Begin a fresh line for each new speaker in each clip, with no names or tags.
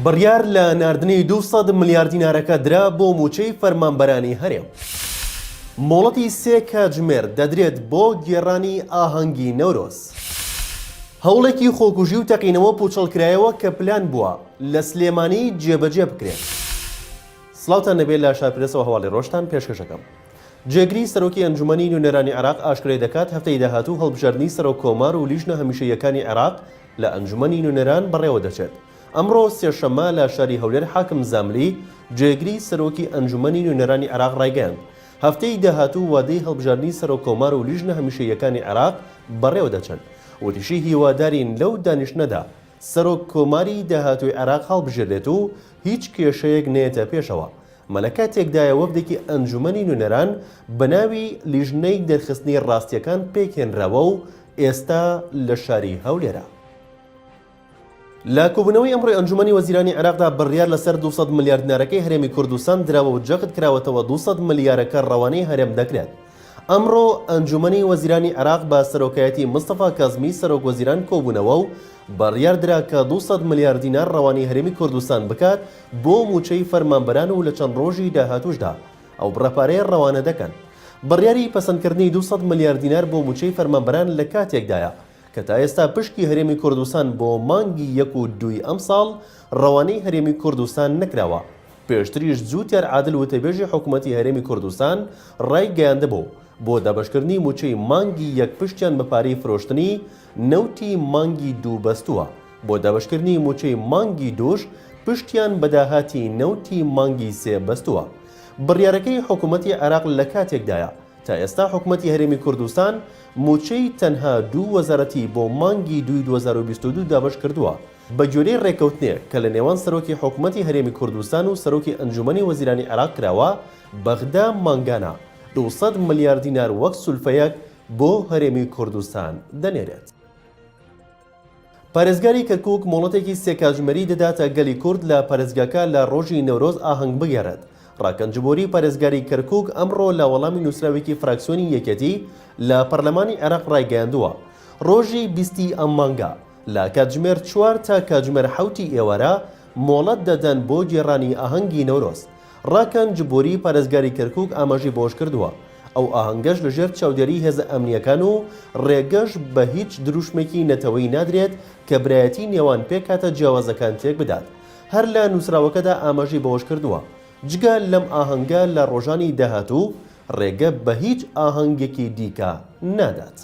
بڕیار لە ناردنی 200 ملیار دینارەکە درا بۆ موچەی فەرمانبەرانی هەرێم. مۆڵەتی 3 کاتژمێر دەدرێت بۆ گێڕانی ئاهەنگی نەورۆز. هەوڵێکی خۆکوژی و تەقینەوە پوچەڵکرایەوە کە پلان بووە لە سلێمانی جێبەجێ بکرێت. سڵاوتان نەبێت لە شارپرسەوە هەواڵی ڕۆژتان پێشکەشەکەم. جێگری سەرۆکی ئەنجومەنی نوێنەرانی عێراق ئاشکرای دەکات هەفتەی داهاتوو هەڵبژاردننی سەرۆک کۆمار و لیژنە هەمیشەیەکانی عێراق لە ئەنجومەنی نوێنەران بەڕێوە دەچێت. ئەمڕۆ سێشەممە لە شاری هەولێر حاکم زاملی جێگری سەرۆکی ئەنجومەنی نوێنەرانی عێراق ڕایگەیاند هەفتەی داهاتوو وادەی هەڵبژاردننی سەرۆک کۆمار و لیژنە هەمیشەیەکانی عێراق بەڕێوە دەچن. وتیشی هیوادارین لەو دانیشتنەدا سەرۆک کۆماری داهاتووی عێراق هەڵبژێردێت و هیچ کێشەیەک نێتە پێشەوە. مەلەکە تێکدایە وەفدێکی ئەنجومەنی نوێنەران بە ناوی لیژنەی دەرخستنی ڕاستیەکان پێکهێنراوە و ئێستا لە شاری هەولێرە. لە کۆبوونەوەی ئەمڕۆی ئەنجومەنی وەزیرانی عێراقدا بڕیار لەسەر 200 ملیار دینارەکەی هەرێمی کوردستان دراوە و جەخت کراوەتەوە 200 ملیارەکە ڕەوانەی هەرێم دەکرێت. ئەمڕۆ ئەنجومەنی وەزیرانی عێراق بە سەرۆکایەتی مستەفا کازمی سەرۆک وەزیران کۆبوونەوە و بڕیار درا کە 200 ملیار دینار ڕەوانەی هەرێمی کوردستان بکات بۆ موچەی فەرمانبەران و لە چەند ڕۆژی داهاتووشدا ئەو بڕەپارەیە ڕەوانە دەکەن. بڕیاری پەسەندکردنی 200 ملیار دینار بۆ موچەی فەرمانبەران لە کاتێکدایە کە تا ئێستا پشکی هەرێمی کوردستان بۆ مانگی 1 و 2 ئەم ساڵ ڕەوانەی هەرێمی کوردستان نەکراوە. پێشتریش جووتیار عادل وتەبێژی حکوومەتی هەرێمی کوردستان ڕای گەیاندەبوو بۆ دابشکردنی موچەی مانگی 1 پشتیان بە پارەی فرۆشتنی نەوتی مانگی 2 بەستووە. بۆ دابشکردنی موچەی مانگی 2 پشتیان بەداهاتی نەوتی مانگی 3 بەستووە. بڕیارەکەی حکوومەتی عێراق لە کاتێکدایە تا ئێستا حکوومەتی هەرێمی کوردستان موچەی تەنها 2 وەزارەتی بۆ مانگی 2022 دابش کردووە بە گوێرەی ڕێکەوتنێ کە لە نێوان سەرۆکی حکوومەتی هەرێمی کوردستان و سەرۆکی ئەنجومەنی وەزیرانی عێراق کراوە بەغدا مانگانە 200 ملیار دینار وەک سولفەیەک بۆ هەرێمی کوردستان دەنێرێت. پارێزگاری کەرکووک مۆڵەتێکی 3 کاتژمێری دەداتە گەلی کورد لە پارێزگاکە لە ڕۆژی نەورۆز ئاهەنگ بگێڕێت. ڕاکەنجبووری پارێزگاری کەرکووک ئەمڕۆ لە وەڵامی نووسراوێکی فراکسیۆنی یەکێتی لە پەرلەمانی عێراق ڕایگەیاندووە ڕۆژی 20 ئەم مانگە لە کاتژمێر 4 تا کاتژمێر 7 ئێوارە مۆڵەت دەدەن بۆ گێڕانی ئاهەنگی نەورۆز. ڕاکەنجبووری پارێزگاری کەرکووک ئاماژی بۆش کردووە ئەو ئاهەنگەش لەژێر چاودێری هێزە ئەمنیەکان و ڕێگەش بە هیچ دروشمێکی نەتەوەی نادرێت کە برایەتی نێوان پێکاتە جیاوازەکان تێک بدات. هەر لە نووسراوەکەدا ئاماژی بەوەش کردووە جگە لەم ئاهەنگە لە ڕۆژانی داهاتوو ڕێگە بە هیچ ئاهەنگێکی دیکە نادات.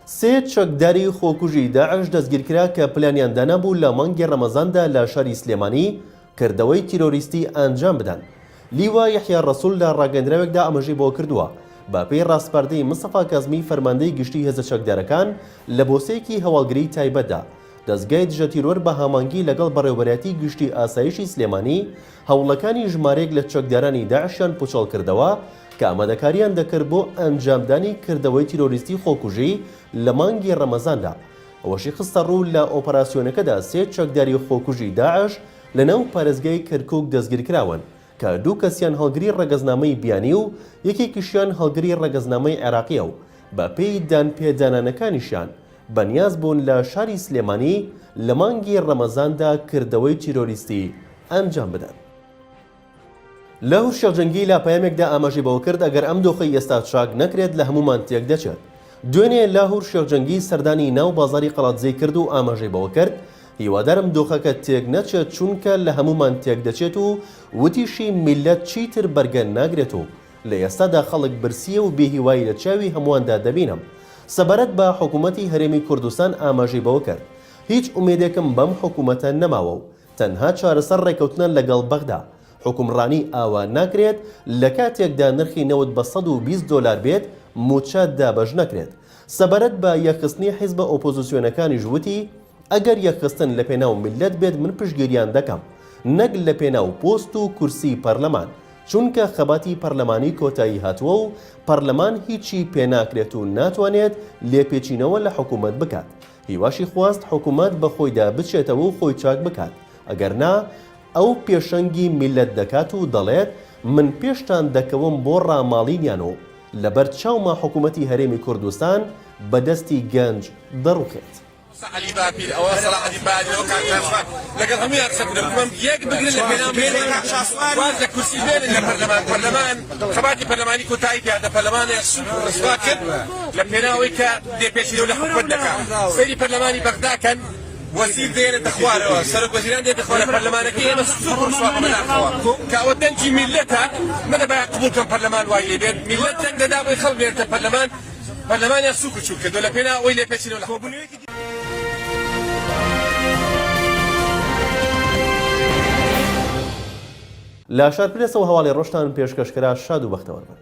3 چەکداری خۆکوژی داعش دەستگیرکرا کە پلانیان دانابوو لە مانگی ڕەمەزاندا لە شاری سلێمانی کردەوەی تیرۆریستی ئەنجام بدەن. لیوا یەحیا ڕەسوول لە ڕاگەندراوێکدا ئەمەژەی بۆ کردووە بە پێی ڕاستپاردەی مستەفا کازمی فەرماندەی گشتی هێزە چەکدارەکان لە بۆسەیەکی هەواڵگری تایبەتدا دەستگای دژە تیرۆر بە هامانگی لەگەڵ بەڕێوەبەرەتی گشتی ئاسایشی سلێمانی هەوڵەکانی ژمارەیەک لە چەکدارانی داعشیان پوچەڵ کردەوە کە ئامادەکاریان دەکرد بۆ ئەنجامدانی کردەوەی تیرۆریستی خۆکوژی لە مانگی ڕەمەزاندا. ئەوەشی خستە ڕوو لە ئۆپەراسیۆنەکەدا 3 چەکداری خۆکوژی داعش لەناو پارێزگای کەرکووک دەستگیرکراون کە 2 کەسیان هەڵگری ڕەگەزنامەی بیانی و یەکێکیشیان هەڵگری ڕەگەزنامەی عێراقیە و بە پێی دانپێدانانەکانیشیان بەنیاز بوون لە شاری سلێمانی لە مانگی ڕەمەزاندا کردەوەی تیرۆریستی ئەنجام بدەن. لە هورشێغجەنگی لە پەیامێکدا ئاماژی بەوە کرد ئەگەر ئەم دۆخەی ئێستا چاک نەکرێت لە هەمومان تێک دەچێت. دوێنێ لە هورشێغجەنگی سەردانی ناو بازاری قەڵاتزەی کرد و ئاماژەی بەوە کرد هیوادارم دۆخەکە تێک نەچێت چونکە لە هەمومان تێک دەچێت و وتیشی میلەت چیتر بەرگە ناگرێت و لە ئێستادا خەڵک برسیە و بێهیوایی لە چاوی هەموواندا دەبینم. سەبارەت بە حکوومەتی هەرێمی کوردستان ئاماژەی بەوە کرد هیچ ئومێدێکم بەم حکوومەتە نەماوە و تەنها چارەسەر ڕێکەوتنە لەگەڵ بەغدا. حکومڕانی ئاوا ناکرێت لە کاتێکدا نرخی نەوت بە 120 دۆلار بێت موچە دابەش نەکرێت. سەبارەت بە یەخستنی حیزبە ئۆپۆزیسیۆنەکانی ژووتی ئەگەر یەخستن لە پێناو میلەت بێت من پشتگیریان دەکەم نەک لە پێناو پۆست و کورسی پەرلەمان چونکە خەباتی پەرلەمانی کۆتایی هاتووە و پەرلەمان هیچی پێناکرێت و ناتوانێت لێپێچینەوە لە حکوومەت بکات. هیواشی خواست حکوومەت بە خۆیدا بچێتەوە و خۆی چاک بکات ئەگەر نا ئەو پێشەنگی میلەت دەکات و دەڵێت من پێشتان دەکەوم بۆ ڕاماڵینیان و لەبەر چاومە حکوومەتی هەرێمی کوردستان بەدەستی گەنج دەڕوخێت.
علي بابي او صلاح الدين باجي او كان لكن هم يقصدون يك بقول البرلمان واز كرسي بين البرلمان خباتي برلماني كوتاي في هذا البرلمان رسواكن لبناوي ك دي بيشي ولا حكومتك سيدي برلماني بغداد كان وزير دير الدخوار سرق وزيران دير الدخوار البرلمان كي بس سوق رسوا من الاخوار كاودنجي ملتها ماذا بقى قبول كان برلمان وايلي بين ملتها دا بيخل بين البرلمان برلمان يسوق شو كده ولا بينا ويلي بيشي ولا
لا شارپرسەوە هەواڵی ڕۆژتان پێشکەشکرا شاد و بەختەوەربن.